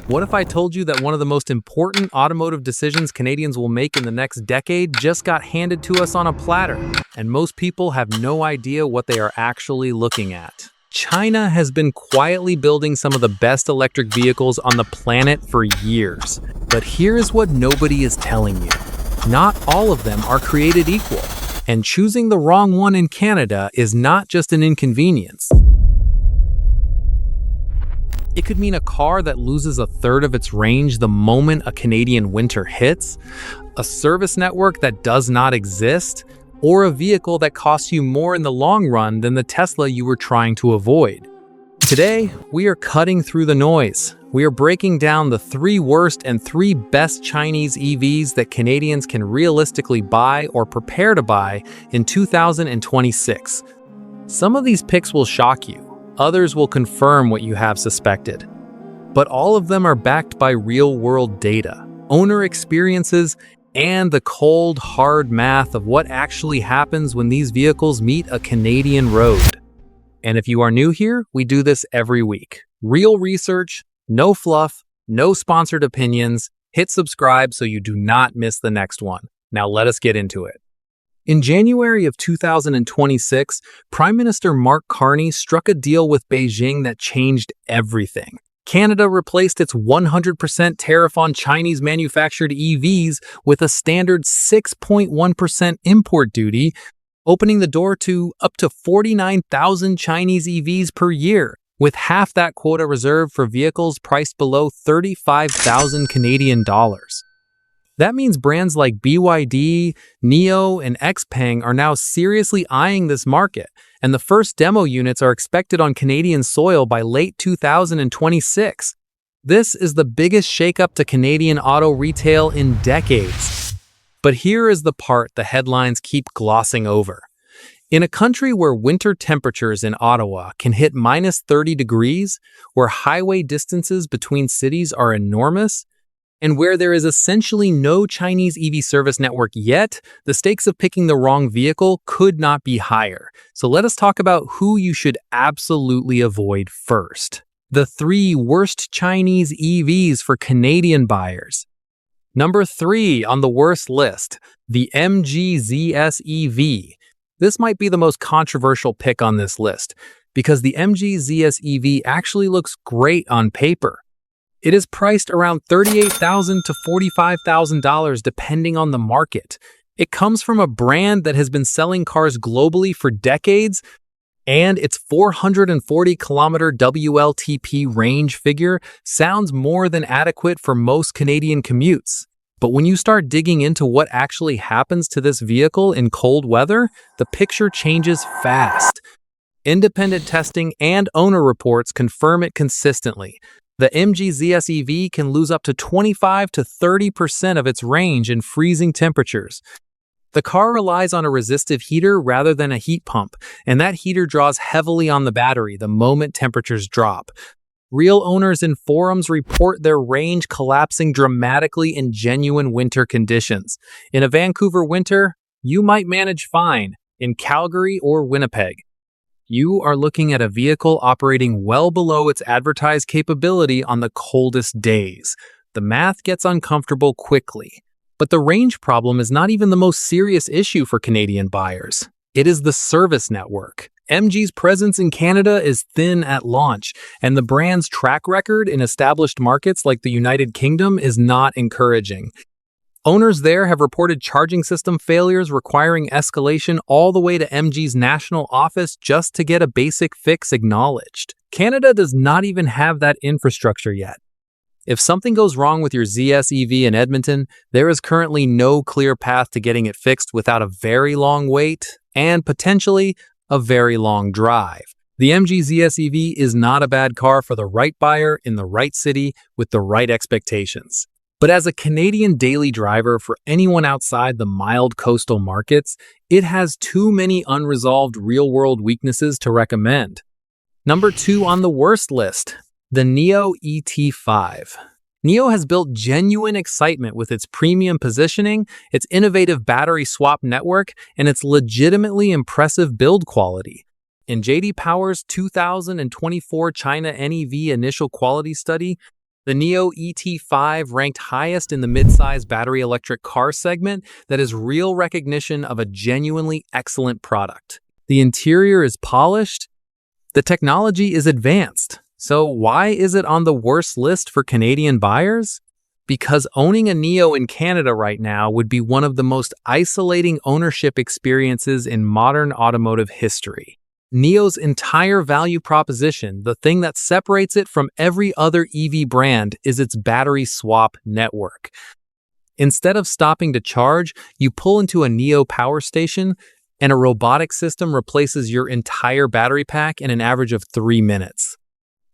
What if I told you that one of the most important automotive decisions Canadians will make in the next decade just got handed to us on a platter, and most people have no idea what they are actually looking at? China has been quietly building some of the best electric vehicles on the planet for years. But here's what nobody is telling you. Not all of them are created equal, and choosing the wrong one in Canada is not just an inconvenience. It could mean a car that loses a third of its range the moment a Canadian winter hits, a service network that does not exist, or a vehicle that costs you more in the long run than the Tesla you were trying to avoid. Today, we are cutting through the noise. We are breaking down the 3 worst and 3 best Chinese EVs that Canadians can realistically buy or prepare to buy in 2026. Some of these picks will shock you. Others will confirm what you have suspected. But all of them are backed by real-world data, owner experiences, and the cold, hard math of what actually happens when these vehicles meet a Canadian road. And if you are new here, we do this every week. Real research, no fluff, no sponsored opinions. Hit subscribe so you do not miss the next one. Now let us get into it. In January of 2026, Prime Minister Mark Carney struck a deal with Beijing that changed everything. Canada replaced its 100% tariff on Chinese-manufactured EVs with a standard 6.1% import duty, opening the door to up to 49,000 Chinese EVs per year, with half that quota reserved for vehicles priced below 35,000 Canadian dollars. That means brands like BYD, NIO, and XPeng are now seriously eyeing this market, and the first demo units are expected on Canadian soil by late 2026. This is the biggest shakeup to Canadian auto retail in decades. But here is the part the headlines keep glossing over. In a country where winter temperatures in Ottawa can hit minus 30 degrees, where highway distances between cities are enormous, and where there is essentially no Chinese EV service network yet, the stakes of picking the wrong vehicle could not be higher. So let us talk about who you should absolutely avoid first. The 3 worst Chinese EVs for Canadian buyers. Number 3 on the worst list, the MG ZS EV. This might be the most controversial pick on this list, because the MG ZS EV actually looks great on paper. It is priced around $38,000 to $45,000 depending on the market. It comes from a brand that has been selling cars globally for decades, and its 440-kilometer WLTP range figure sounds more than adequate for most Canadian commutes. But when you start digging into what actually happens to this vehicle in cold weather, the picture changes fast. Independent testing and owner reports confirm it consistently. The MG ZS EV can lose up to 25 to 30% of its range in freezing temperatures. The car relies on a resistive heater rather than a heat pump, and that heater draws heavily on the battery the moment temperatures drop. Real owners in forums report their range collapsing dramatically in genuine winter conditions. In a Vancouver winter, you might manage fine. In Calgary or Winnipeg, you are looking at a vehicle operating well below its advertised capability on the coldest days. The math gets uncomfortable quickly. But the range problem is not even the most serious issue for Canadian buyers. It is the service network. MG's presence in Canada is thin at launch, and the brand's track record in established markets like the United Kingdom is not encouraging. Owners there have reported charging system failures requiring escalation all the way to MG's national office just to get a basic fix acknowledged. Canada does not even have that infrastructure yet. If something goes wrong with your ZS EV in Edmonton, there is currently no clear path to getting it fixed without a very long wait and potentially a very long drive. The MG ZS EV is not a bad car for the right buyer in the right city with the right expectations. But as a Canadian daily driver for anyone outside the mild coastal markets, it has too many unresolved real-world weaknesses to recommend. Number 2 on the worst list, the NIO ET5. NIO has built genuine excitement with its premium positioning, its innovative battery swap network, and its legitimately impressive build quality. In J.D. Power's 2024 China NEV Initial Quality Study, The Neo ET5 ranked highest in the midsize battery electric car segment that is real recognition of a genuinely excellent product. The interior is polished, the technology is advanced. So why is it on the worst list for Canadian buyers? Because owning a Neo in Canada right now would be one of the most isolating ownership experiences in modern automotive history. Neo's entire value proposition, the thing that separates it from every other EV brand, is its battery swap network. Instead of stopping to charge, you pull into a Neo power station, and a robotic system replaces your entire battery pack in an average of 3 minutes.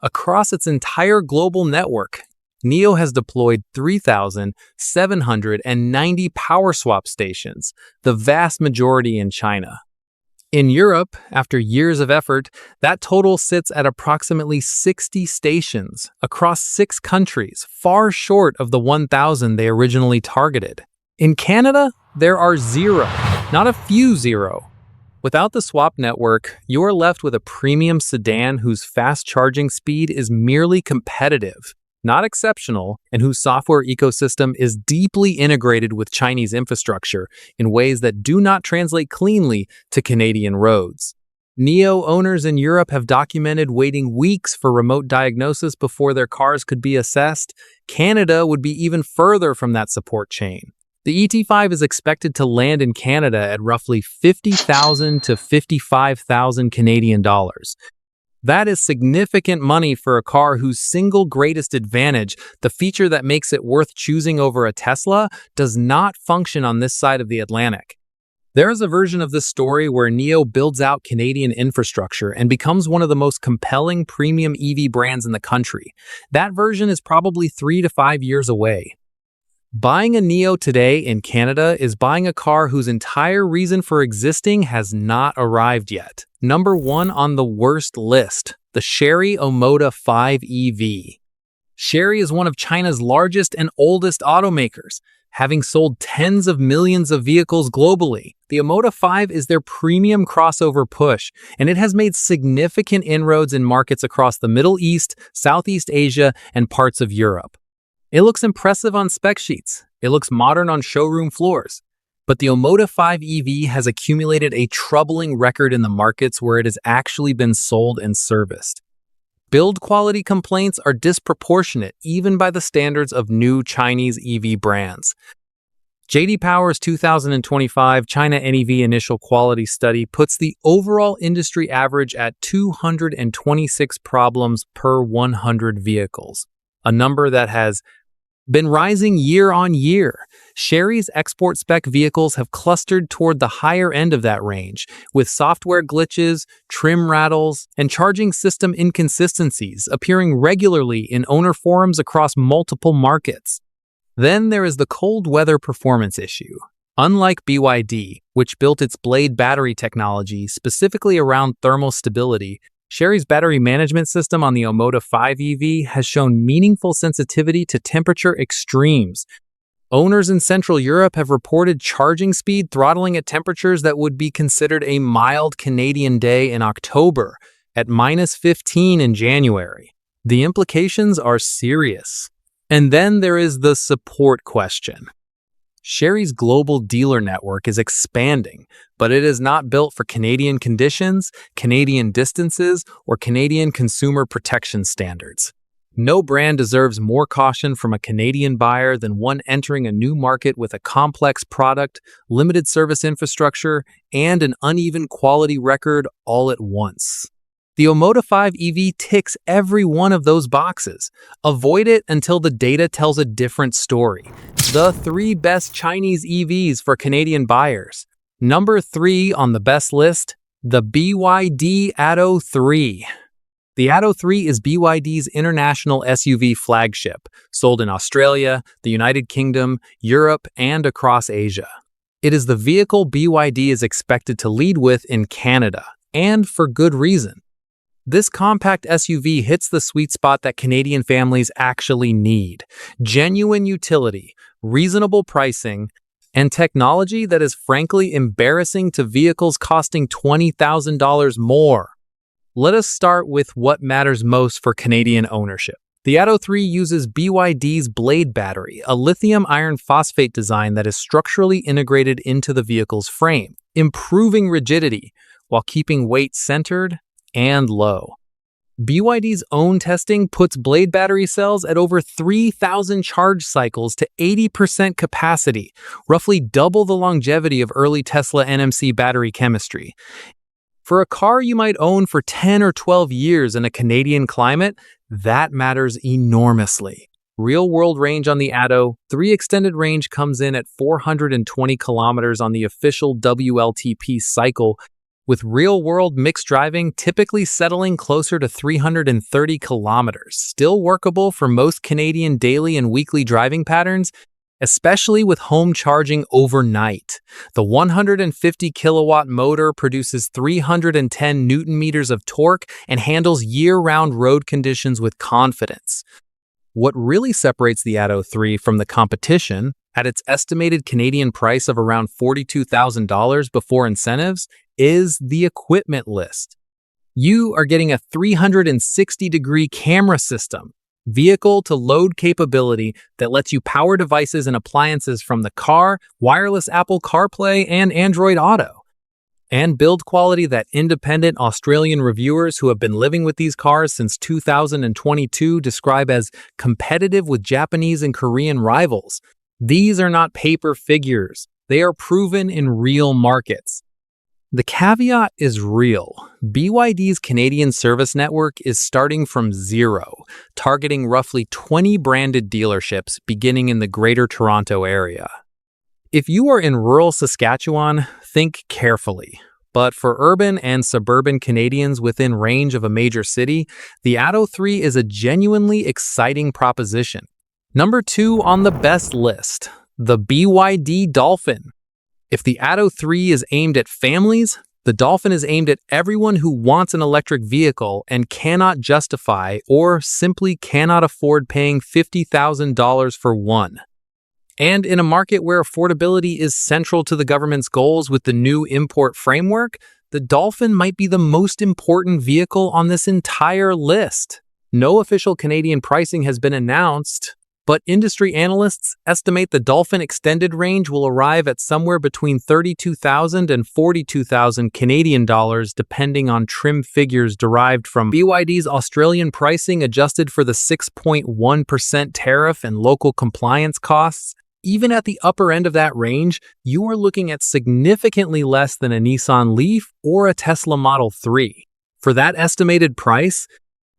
Across its entire global network, Neo has deployed 3,790 power swap stations, the vast majority in China. In Europe, after years of effort, that total sits at approximately 60 stations across 6 countries, far short of the 1,000 they originally targeted. In Canada, there are 0, not a few 0. Without the swap network, you are left with a premium sedan whose fast charging speed is merely competitive, not exceptional, and whose software ecosystem is deeply integrated with Chinese infrastructure in ways that do not translate cleanly to Canadian roads. Neo owners in Europe have documented waiting weeks for remote diagnosis before their cars could be assessed. Canada would be even further from that support chain. The ET5 is expected to land in Canada at roughly $50,000 to $55,000 Canadian dollars. That is significant money for a car whose single greatest advantage, the feature that makes it worth choosing over a Tesla, does not function on this side of the Atlantic. There is a version of this story where Neo builds out Canadian infrastructure and becomes one of the most compelling premium EV brands in the country. That version is probably 3 to 5 years away. Buying a Neo today in Canada is buying a car whose entire reason for existing has not arrived yet. Number 1 on the worst list, the Chery Omoda 5 EV. Chery is one of China's largest and oldest automakers, having sold tens of millions of vehicles globally. The Omoda 5 is their premium crossover push, and it has made significant inroads in markets across the Middle East, Southeast Asia, and parts of Europe. It looks impressive on spec sheets. It looks modern on showroom floors. But the Omoda 5 EV has accumulated a troubling record in the markets where it has actually been sold and serviced. Build quality complaints are disproportionate even by the standards of new Chinese EV brands. J.D. Power's 2025 China NEV Initial Quality Study puts the overall industry average at 226 problems per 100 vehicles, a number that has been rising year on year. Chery's export spec vehicles have clustered toward the higher end of that range, with software glitches, trim rattles, and charging system inconsistencies appearing regularly in owner forums across multiple markets. Then there is the cold weather performance issue. Unlike BYD, which built its blade battery technology specifically around thermal stability, Chery's battery management system on the Omoda 5 EV has shown meaningful sensitivity to temperature extremes. Owners in Central Europe have reported charging speed throttling at temperatures that would be considered a mild Canadian day in October, at -15 in January. The implications are serious. And then there is the support question. Chery's global dealer network is expanding, but it is not built for Canadian conditions, Canadian distances, or Canadian consumer protection standards. No brand deserves more caution from a Canadian buyer than one entering a new market with a complex product, limited service infrastructure, and an uneven quality record all at once. The Omoda 5 EV ticks every one of those boxes. Avoid it until the data tells a different story. The 3 best Chinese EVs for Canadian buyers. Number 3 on the best list, the BYD Atto 3. The Atto 3 is BYD's international SUV flagship, sold in Australia, the United Kingdom, Europe, and across Asia. It is the vehicle BYD is expected to lead with in Canada, and for good reason. This compact SUV hits the sweet spot that Canadian families actually need: genuine utility, reasonable pricing, and technology that is frankly embarrassing to vehicles costing $20,000 more. Let us start with what matters most for Canadian ownership: The Atto 3 uses BYD's Blade battery, a lithium iron phosphate design that is structurally integrated into the vehicle's frame, improving rigidity while keeping weight centered and low. BYD's own testing puts Blade battery cells at over 3,000 charge cycles to 80% capacity, roughly double the longevity of early Tesla NMC battery chemistry. For a car you might own for 10 or 12 years in a Canadian climate, that matters enormously. Real-world range on the Atto 3 extended range comes in at 420 kilometers on the official WLTP cycle, with real-world mixed driving typically settling closer to 330 kilometers, still workable for most Canadian daily and weekly driving patterns, especially with home charging overnight. The 150 kilowatt motor produces 310 newton meters of torque and handles year-round road conditions with confidence. What really separates the Atto 3 from the competition, at its estimated Canadian price of around $42,000 before incentives, is the equipment list. You are getting a 360-degree camera system, vehicle-to-load capability that lets you power devices and appliances from the car, wireless Apple CarPlay, and Android Auto. And build quality that independent Australian reviewers who have been living with these cars since 2022 describe as competitive with Japanese and Korean rivals. These are not paper figures. They are proven in real markets. The caveat is real. BYD's Canadian service network is starting from zero, targeting roughly 20 branded dealerships beginning in the Greater Toronto area. If you are in rural Saskatchewan, think carefully. But for urban and suburban Canadians within range of a major city, the Atto 3 is a genuinely exciting proposition. Number 2 on the best list, the BYD Dolphin. If the Atto 3 is aimed at families, the Dolphin is aimed at everyone who wants an electric vehicle and cannot justify or simply cannot afford paying $50,000 for one. And in a market where affordability is central to the government's goals with the new import framework, the Dolphin might be the most important vehicle on this entire list. No official Canadian pricing has been announced, but industry analysts estimate the Dolphin extended range will arrive at somewhere between 32,000 and 42,000 Canadian dollars depending on trim figures derived from BYD's Australian pricing adjusted for the 6.1% tariff and local compliance costs. Even at the upper end of that range, you are looking at significantly less than a Nissan Leaf or a Tesla Model 3. For that estimated price,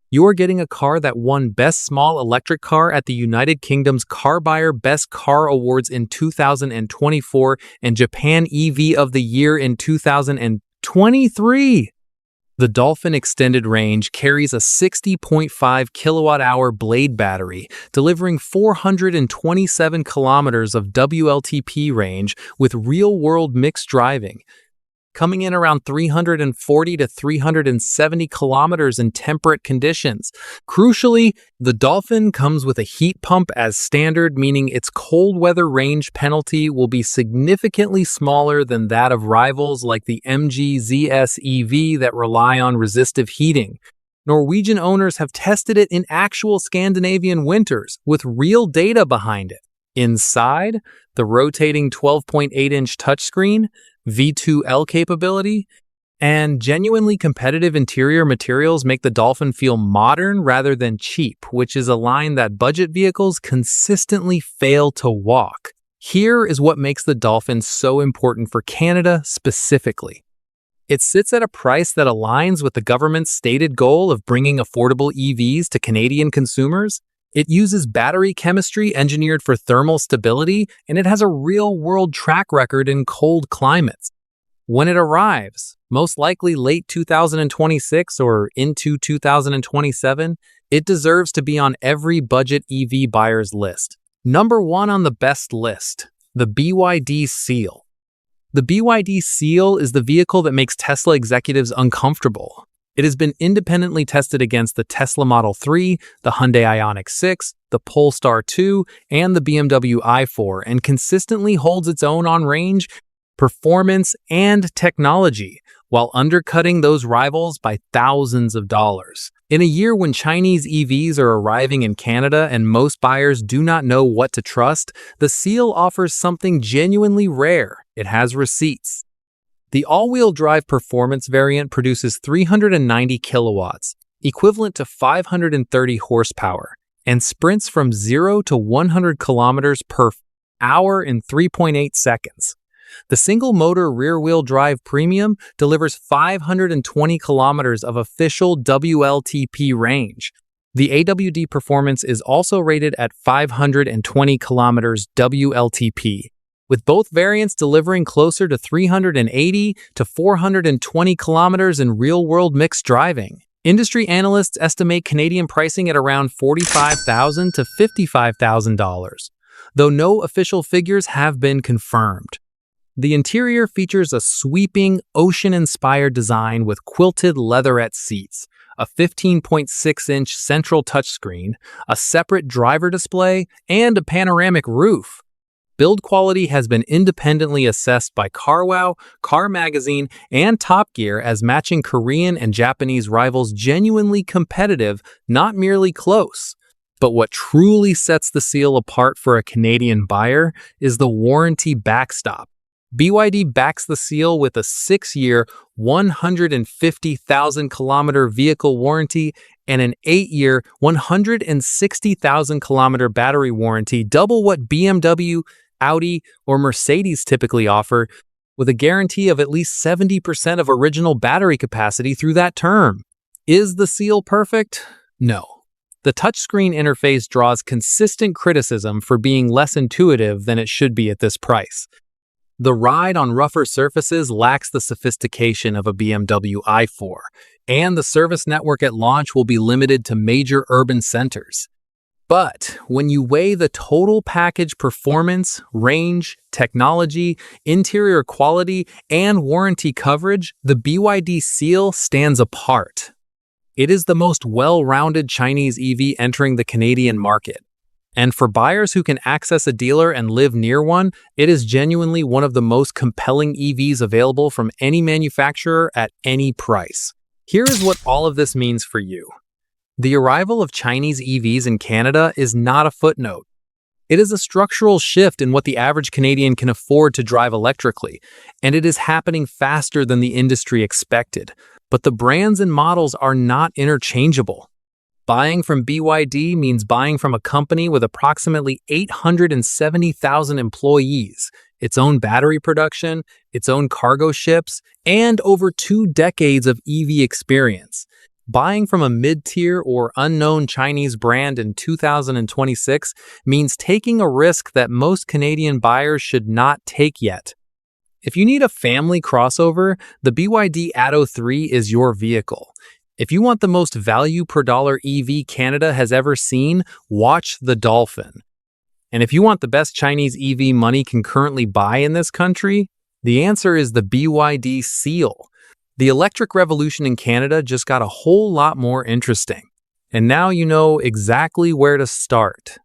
you are getting a car that won Best Small Electric Car at the United Kingdom's Car Buyer Best Car Awards in 2024 and Japan EV of the Year in 2023. The Dolphin extended range carries a 60.5 kilowatt-hour Blade battery, delivering 427 kilometers of WLTP range with real-world mixed driving, coming in around 340 to 370 kilometers in temperate conditions. Crucially, the Dolphin comes with a heat pump as standard, meaning its cold weather range penalty will be significantly smaller than that of rivals like the MG ZS EV that rely on resistive heating. Norwegian owners have tested it in actual Scandinavian winters with real data behind it. Inside, the rotating 12.8-inch touchscreen, V2L capability, and genuinely competitive interior materials make the Dolphin feel modern rather than cheap, which is a line that budget vehicles consistently fail to walk. Here is what makes the Dolphin so important for Canada specifically. It sits at a price that aligns with the government's stated goal of bringing affordable EVs to Canadian consumers. It uses battery chemistry engineered for thermal stability, and it has a real-world track record in cold climates. When it arrives, most likely late 2026 or into 2027, it deserves to be on every budget EV buyer's list. Number 1 on the best list, the BYD Seal. The BYD Seal is the vehicle that makes Tesla executives uncomfortable. It has been independently tested against the Tesla Model 3, the Hyundai Ioniq 6, the Polestar 2, and the BMW i4, and consistently holds its own on range, performance, and technology, while undercutting those rivals by thousands of dollars. In a year when Chinese EVs are arriving in Canada and most buyers do not know what to trust, the Seal offers something genuinely rare. It has receipts. The all-wheel drive performance variant produces 390 kilowatts, equivalent to 530 horsepower, and sprints from 0 to 100 kilometers per hour in 3.8 seconds. The single-motor rear-wheel drive Premium delivers 520 kilometers of official WLTP range. The AWD performance is also rated at 520 kilometers WLTP, with both variants delivering closer to 380 to 420 kilometers in real-world mixed driving. Industry analysts estimate Canadian pricing at around $45,000 to $55,000, though no official figures have been confirmed. The interior features a sweeping, ocean-inspired design with quilted leatherette seats, a 15.6-inch central touchscreen, a separate driver display, and a panoramic roof. Build quality has been independently assessed by CarWow, Car Magazine, and Top Gear as matching Korean and Japanese rivals genuinely competitive, not merely close. But what truly sets the Seal apart for a Canadian buyer is the warranty backstop. BYD backs the Seal with a 6-year, 150,000-kilometer vehicle warranty and an 8-year, 160,000-kilometer battery warranty, double what BMW, Audi, or Mercedes typically offer, with a guarantee of at least 70% of original battery capacity through that term. Is the Seal perfect? No. The touchscreen interface draws consistent criticism for being less intuitive than it should be at this price. The ride on rougher surfaces lacks the sophistication of a BMW i4, and the service network at launch will be limited to major urban centers. But when you weigh the total package performance, range, technology, interior quality, and warranty coverage, the BYD Seal stands apart. It is the most well-rounded Chinese EV entering the Canadian market. And for buyers who can access a dealer and live near one, it is genuinely one of the most compelling EVs available from any manufacturer at any price. Here is what all of this means for you. The arrival of Chinese EVs in Canada is not a footnote. It is a structural shift in what the average Canadian can afford to drive electrically, and it is happening faster than the industry expected. But the brands and models are not interchangeable. Buying from BYD means buying from a company with approximately 870,000 employees, its own battery production, its own cargo ships, and over 2 decades of EV experience. Buying from a mid-tier or unknown Chinese brand in 2026 means taking a risk that most Canadian buyers should not take yet. If you need a family crossover, the BYD Atto 3 is your vehicle. If you want the most value per dollar EV Canada has ever seen, watch the Dolphin. And if you want the best Chinese EV money can currently buy in this country, the answer is the BYD Seal. The electric revolution in Canada just got a whole lot more interesting. And now you know exactly where to start.